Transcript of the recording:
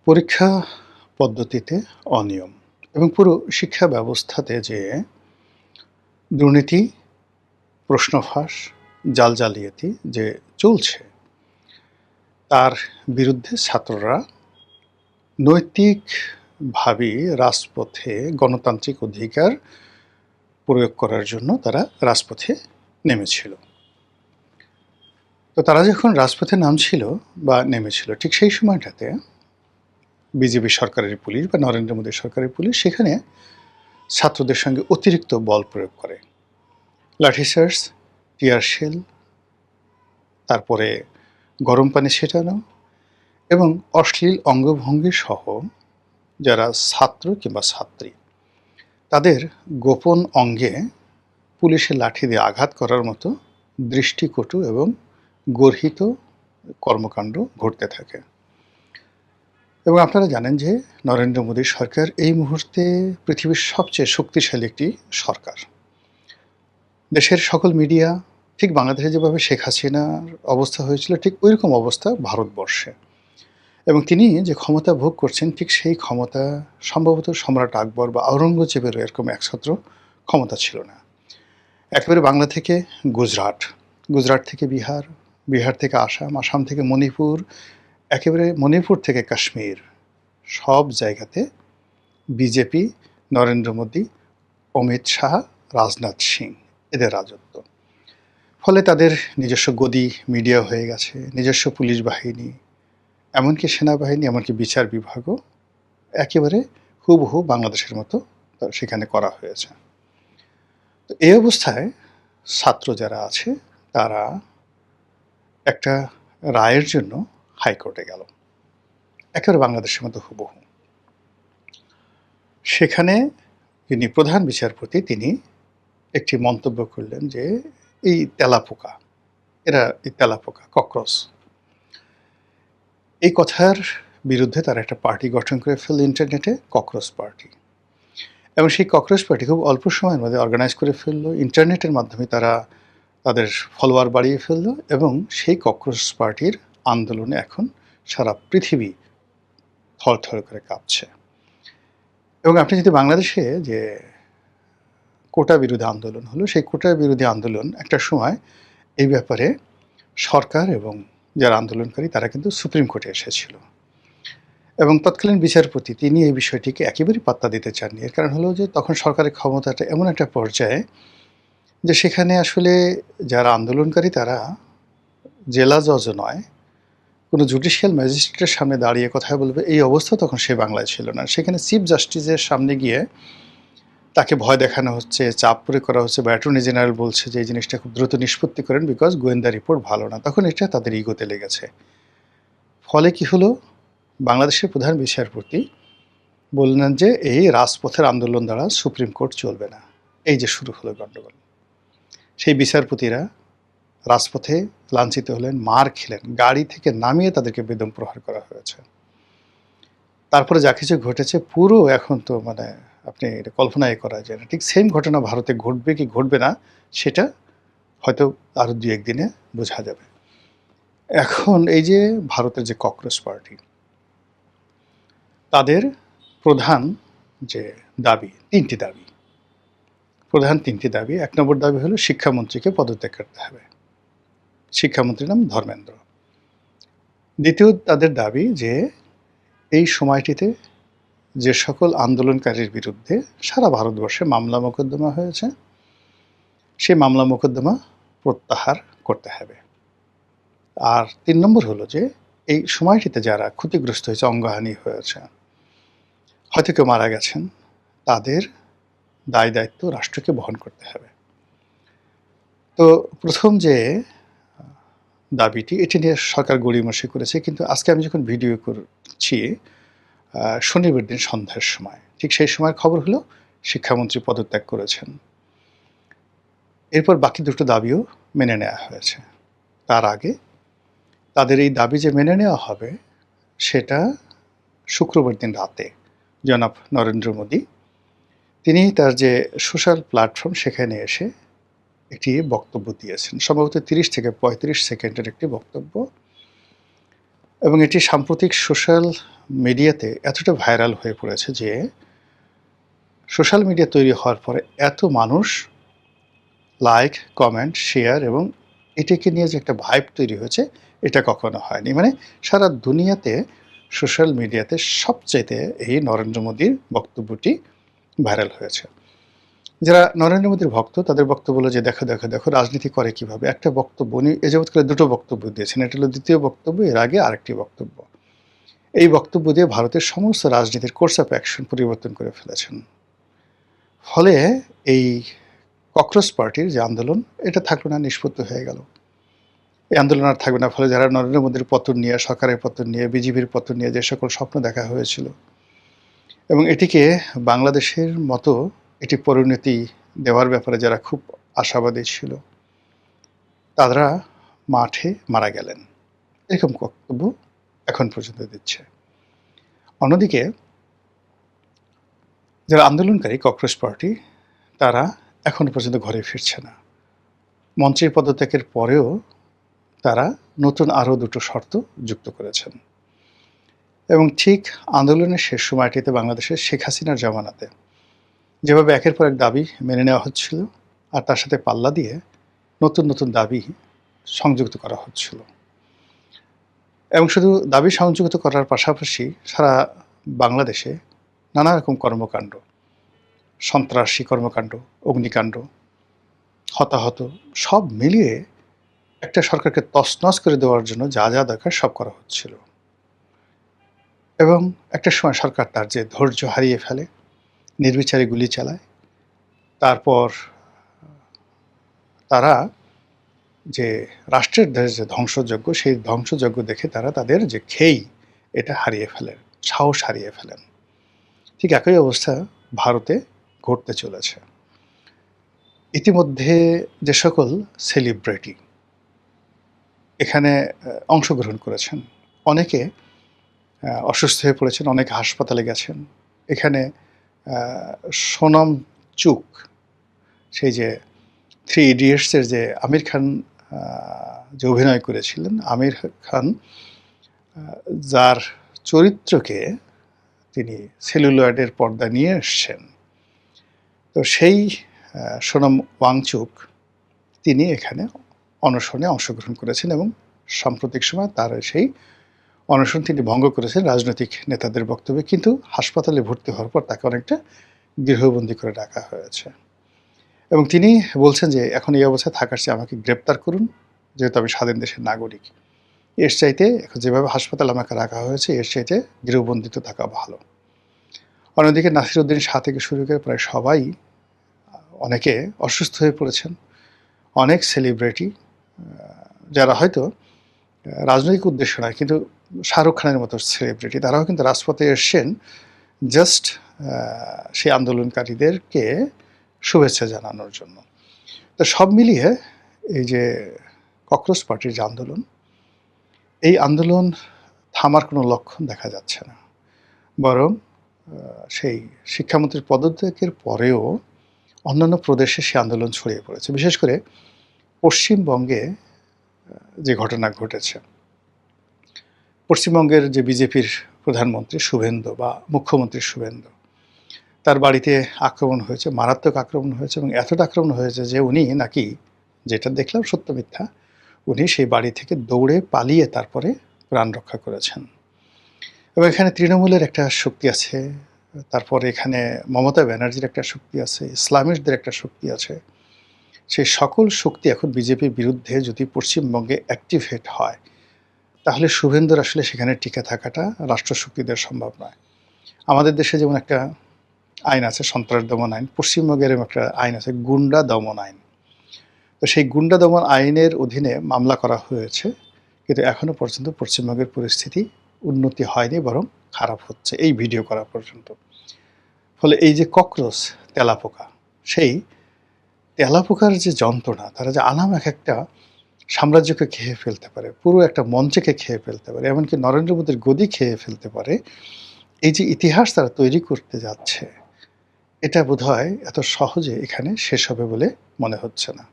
পরীক্ষা পদ্ধতিতে অনিয়ম এবং পুরো শিক্ষা ব্যবস্থাতে যে দুর্নীতি, প্রশ্ন ফাঁস, জালিয়াতি যে চলছে, তার বিরুদ্ধে ছাত্ররা নৈতিকভাবেই রাজপথে গণতান্ত্রিক অধিকার প্রয়োগ করার জন্য তারা রাজপথে নেমেছিল। তো তারা যখন রাজপথে নামছিল বা নেমেছিল, ঠিক সেই সময়টাতে বিজেপি সরকারের পুলিশ বা নরেন্দ্র মোদী সরকারের পুলিশ সেখানে ছাত্রদের সঙ্গে অতিরিক্ত বল প্রয়োগ করে। লাঠিচার্জ, টিয়ারশেল, তারপরে গরম পানি ছেটানো এবং অশ্লীল অঙ্গভঙ্গি সহ যারা ছাত্র কিংবা ছাত্রী তাদের গোপন অঙ্গে পুলিশের লাঠি দিয়ে আঘাত করার মতো দৃষ্টিকটু এবং গর্হিত কর্মকাণ্ড ঘটতে থাকে। এবং আপনারা জানেন যে নরেন্দ্র মোদী সরকার এই মুহূর্তে পৃথিবীর সবচেয়ে শক্তিশালী একটি সরকার। দেশের সকল মিডিয়া ঠিক বাংলাদেশে যেভাবে শেখ হাসিনার অবস্থা হয়েছিল ঠিক ওইরকম অবস্থা ভারতবর্ষে, এবং তিনি যে ক্ষমতা ভোগ করছেন ঠিক সেই ক্ষমতা সম্ভবত সম্রাট আকবর বা আওরঙ্গজেবেরও এরকম একছত্র ক্ষমতা ছিল না। একেবারে বাংলা থেকে গুজরাট, গুজরাট থেকে বিহার, বিহার থেকে আসাম, আসাম থেকে মণিপুর, একেবারে মণিপুর থেকে কাশ্মীর, সব জায়গাতে বিজেপি, নরেন্দ্র মোদী, অমিত শাহ, রাজনাথ সিং এদের রাজত্ব। ফলে তাদের নিজস্ব গদি মিডিয়া হয়ে গেছে, নিজস্ব পুলিশ বাহিনী, এমনকি সেনাবাহিনী, এমনকি বিচার বিভাগও একেবারে হুবহু বাংলাদেশের মতো সেখানে করা হয়েছে। তো এই অবস্থায় ছাত্র যারা আছে তারা একটা রায়ের জন্য হাইকোর্টে গেল, একেবারে বাংলাদেশের মতো হুবহু। সেখানে যিনি প্রধান বিচারপতি তিনি একটি মন্তব্য করলেন যে এই তেলাপোকা, এই তেলাপোকা, ককরোচ, এই কথার বিরুদ্ধে তারা একটা পার্টি গঠন করে ফেলল ইন্টারনেটে, ককরোচ পার্টি। এবং সেই ককরোচ পার্টি খুব অল্প সময়ের মধ্যে অর্গানাইজ করে ফেললো, ইন্টারনেটের মাধ্যমে তারা তাদের ফলোয়ার বাড়িয়ে ফেললো, এবং সেই ককরোচ পার্টির আন্দোলনে এখন সারা পৃথিবী থরথর করে কাঁপছে। এবং আপনি যদি বাংলাদেশে যে কোটা বিরোধী আন্দোলন হলো, সেই কোটা বিরোধী আন্দোলন একটা সময় এই ব্যাপারে সরকার এবং যারা আন্দোলনকারী তারা কিন্তু সুপ্রিম কোর্টে এসেছিল, এবং তৎকালীন বিচারপতি তিনি এই বিষয়টিকে একেবারেই পাত্তা দিতে চাননি। এর কারণ হলো যে তখন সরকারের ক্ষমতাটা এমন একটা পর্যায়ে যে সেখানে আসলে যারা আন্দোলনকারী তারা জেলা জজও নয়, কোনো জুডিশিয়াল ম্যাজিস্ট্রেটের সামনে দাঁড়িয়ে কথা বলবে এই অবস্থা তখন সে বাংলায় ছিল না। সেখানে চিফ জাস্টিসের সামনে গিয়ে তাকে ভয় দেখানো হচ্ছে, চাপ প্রয়োগ করা হচ্ছে, বা অ্যাটর্নি জেনারেল বলছে যে এই জিনিসটা খুব দ্রুত নিষ্পত্তি করেন বিকজ গোয়েন্দা রিপোর্ট ভালো না। তখন এটা তাদের ইগোতে লেগেছে। ফলে কি হলো, বাংলাদেশের প্রধান বিচারপতি বললেন যে এই রাজপথের আন্দোলন দ্বারা সুপ্রিম কোর্ট চলবে না। এই যে শুরু হলো গণ্ডগোল। সেই বিচারপতিরা রাজপথে লাঞ্ছিত হলেন, মার খেলেন, গাড়ি থেকে নামিয়ে তাদেরকে বেদম প্রহার করা হয়েছে। তারপরে যা কিছু ঘটেছে পুরো এখন তো মানে আপনি এটা কল্পনাই করা যায় না। ঠিক সেম ঘটনা ভারতে ঘটবে কি ঘটবে না সেটা হয়তো আরও ২-১ দিনে বোঝা যাবে। এখন এই যে ভারতের যে ককরোচ পার্টি, তাদের প্রধান যে দাবি, প্রধান তিনটি দাবি। ১ নম্বর দাবি হলো শিক্ষামন্ত্রীকে পদত্যাগ করতে হবে। শিক্ষামন্ত্রীর নাম ধর্মেন্দ্র। দ্বিতীয় তাদের দাবি যে এই সময়টিতে যে সকল আন্দোলনকারীর বিরুদ্ধে সারা ভারতবর্ষে মামলা মোকদ্দমা হয়েছে, সেই মামলা মোকদ্দমা প্রত্যাহার করতে হবে। আর ৩ নম্বর হলো যে এই সময়টিতে যারা ক্ষতিগ্রস্ত হয়েছে, অঙ্গহানি হয়েছে, হয়তো কেউ মারা গেছেন, তাদের দায় দায়িত্ব রাষ্ট্রকে বহন করতে হবে। তো প্রথম যে দাবিটি, এটি নিয়ে সরকার গড়িমসি করেছে, কিন্তু আজকে আমি যখন ভিডিও করছি শনিবার দিন সন্ধ্যার সময়, ঠিক সেই সময় খবর হলো শিক্ষামন্ত্রী পদত্যাগ করেছেন। এরপর বাকি দুটো দাবিও মেনে নেওয়া হয়েছে। তার আগে তাদের এই দাবি যে মেনে নেওয়া হবে সেটা শুক্রবার দিন রাতে জনাব নরেন্দ্র মোদী তিনি তার যে সোশ্যাল প্ল্যাটফর্ম সেখানে এসে একটি বক্তব্য দিয়েছেন, সম্ভবত ৩০ থেকে ৩৫ সেকেন্ডের একটি বক্তব্য, এবং এটি সাম্প্রতিক সোশ্যাল মিডিয়াতে এতটা ভাইরাল হয়ে পড়েছে যে সোশ্যাল মিডিয়া তৈরি হওয়ার পরে এত মানুষ লাইক, কমেন্ট, শেয়ার এবং এটাকে নিয়ে যে একটা ভাইব তৈরি হয়েছে, এটা কখনো হয়নি। মানে সারা দুনিয়াতে সোশ্যাল মিডিয়াতে সবচাইতে এই নরেন্দ্র মোদীর বক্তব্যটি ভাইরাল হয়েছে। যারা নরেন্দ্র মোদীর ভক্ত তাদের বক্তব্য হলো যে দেখো, দেখো, দেখো রাজনীতি করে কিভাবে। একটা বক্তব্য উনি এ যাবৎকালে ২ টো বক্তব্য দিয়েছেন। এটা হলো ২য় বক্তব্য, এর আগে আরেকটি বক্তব্য। এই বক্তব্য দিয়ে ভারতের সমস্ত রাজনীতির কোর্স অফ অ্যাকশন পরিবর্তন করে ফেলেছেন। ফলে এই ককরোচ পার্টির যে আন্দোলন, এটা থাকলো না, নিষ্পত্তি হয়ে গেল। এই আন্দোলন আর থাকবে না। ফলে যারা নরেন্দ্র মোদীর পতন নিয়ে, সরকারের পতন নিয়ে, বিজেপির পতন নিয়ে যে সকল স্বপ্ন দেখা হয়েছিল এবং এটিকে বাংলাদেশের মতো এটি পরিণতি দেওয়ার ব্যাপারে যারা খুব আশাবাদী ছিল, তারা মাঠে মারা গেলেন। এরকম বক্তব্য এখন পর্যন্ত দিচ্ছে। অন্যদিকে যারা আন্দোলনকারী ককরোচ পার্টি, তারা এখনো পর্যন্ত ঘরে ফিরছে না। মন্ত্রীর পদত্যাগের পরেও তারা নতুন আরও ২টো শর্ত যুক্ত করেছেন এবং ঠিক আন্দোলনের শেষ সময়টিতে বাংলাদেশের শেখ হাসিনার জামানাতে যেভাবে একের পর এক দাবি মেনে নেওয়া হচ্ছিল আর তার সাথে পাল্লা দিয়ে নতুন নতুন দাবি সংযুক্ত করা হচ্ছিল এবং শুধু দাবি সংযুক্ত করার পাশাপাশি সারা বাংলাদেশে নানা রকম কর্মকাণ্ড, সন্ত্রাসী কর্মকাণ্ড, অগ্নিকাণ্ড, হতাহত সব মিলিয়ে একটা সরকারকে তছনছ করে দেওয়ার জন্য যা যা দরকার সব করা হচ্ছিল এবং একটা সময় সরকার তার যে ধৈর্য হারিয়ে ফেলে, নির্বিচারে গুলি চালায়। তারপর তারা যে রাষ্ট্রের যে ধ্বংসযজ্ঞ, সেই ধ্বংসযজ্ঞ দেখে তারা তাদের যে খেই এটা হারিয়ে ফেলেন, সাহস হারিয়ে ফেলেন। ঠিক একই অবস্থা ভারতে ঘটতে চলেছে। ইতিমধ্যে যে সকল সেলিব্রিটি এখানে অংশগ্রহণ করেছেন, অনেকে অসুস্থ হয়ে পড়েছেন, অনেকে হাসপাতালে গেছেন। এখানে সোনম চুক, সেই যে 3 ইডিয়টসের যে আমির খান যে অভিনয় করেছিলেন, আমির খান যার চরিত্রকে তিনি সেলুলয়েডের পর্দা নিয়ে এসছেন, তো সেই সোনম ওয়াংচুক তিনি এখানে অনশনে অংশগ্রহণ করেছেন এবং সাম্প্রতিক সময় তার সেই অনশন তিনি ভঙ্গ করেছেন রাজনৈতিক নেতাদের বক্তব্যে, কিন্তু হাসপাতালে ভর্তি হওয়ার পর তাকে অনেকটা গৃহবন্দী করে রাখা হয়েছে এবং তিনি বলছেন যে এখন এই অবস্থায় থাকার চেয়ে আমাকে গ্রেপ্তার করুন, যেহেতু আমি স্বাধীন দেশের নাগরিক। এর চাইতে এখন যেভাবে হাসপাতালে আমাকে রাখা হয়েছে, এর চাইতে গৃহবন্দিত থাকা ভালো। অন্যদিকে নাসিরউদ্দিন শাহ থেকে শুরু করে প্রায় সবাই, অনেকে অসুস্থ হয়ে পড়েছেন। অনেক সেলিব্রিটি যারা হয়তো রাজনৈতিক উদ্দেশ্য নয়, কিন্তু শাহরুখ খানের মতো সেলিব্রিটি, তারাও কিন্তু রাজপথে এসছেন জাস্ট সেই আন্দোলনকারীদেরকে শুভেচ্ছা জানানোর জন্য। তো সব মিলিয়ে এই যে ককরোচ পার্টির যে আন্দোলন, এই আন্দোলন থামার কোনো লক্ষণ দেখা যাচ্ছে না, বরং সেই শিক্ষামন্ত্রীর পদত্যাগের পরেও অন্যান্য প্রদেশে সে আন্দোলন ছড়িয়ে পড়েছে। বিশেষ করে পশ্চিমবঙ্গে যে ঘটনা ঘটেছে, পশ্চিমবঙ্গের যে বিজেপির প্রধানমন্ত্রী শুভেন্দু বা মুখ্যমন্ত্রী শুভেন্দু, তার বাড়িতে আক্রমণ হয়েছে, মারাত্মক আক্রমণ হয়েছে এবং এতটা আক্রমণ হয়েছে যে উনি নাকি, যেটা দেখলাম সত্য মিথ্যা, উনি সেই বাড়ি থেকে দৌড়ে পালিয়ে তারপরে প্রাণ রক্ষা করেছেন। এবং এখানে তৃণমূলের একটা শক্তি আছে, তারপরে এখানে মমতা ব্যানার্জির একটা শক্তি আছে, ইসলামিস্টদের একটা শক্তি আছে। সেই সকল শক্তি এখন বিজেপির বিরুদ্ধে যদি পশ্চিমবঙ্গে অ্যাক্টিভেট হয়, তাহলে শুভেন্দুর আসলে সেখানে টিকে থাকাটা রাষ্ট্রশক্তিদের সম্ভব নয়। আমাদের দেশে যেমন একটা আইন আছে সন্ত্রাস দমন আইন, পশ্চিমবঙ্গের একটা আইন আছে গুন্ডা দমন আইন। তো সেই গুন্ডা দমন আইনের অধীনে মামলা করা হয়েছে, কিন্তু এখনও পর্যন্ত পশ্চিমবঙ্গের পরিস্থিতি উন্নতি হয়নি, বরং খারাপ হচ্ছে এই ভিডিও করা পর্যন্ত। ফলে এই যে ককরোচ, তেলাপোকা, সেই তেলাপোকার যে যন্ত্রণা, তারা যে আনাম এক একটা সাম্রাজ্যকে খেয়ে ফেলতে পারে, পুরো একটা মঞ্চকে খেয়ে ফেলতে পারে, এমনকি নরেন্দ্র মোদীর গদি খেয়ে ফেলতে পারে, এই যে ইতিহাস তারা তৈরি করতে যাচ্ছে, এটা বোধহয় এত সহজে এখানে শেষ হবে বলে মনে হচ্ছে না।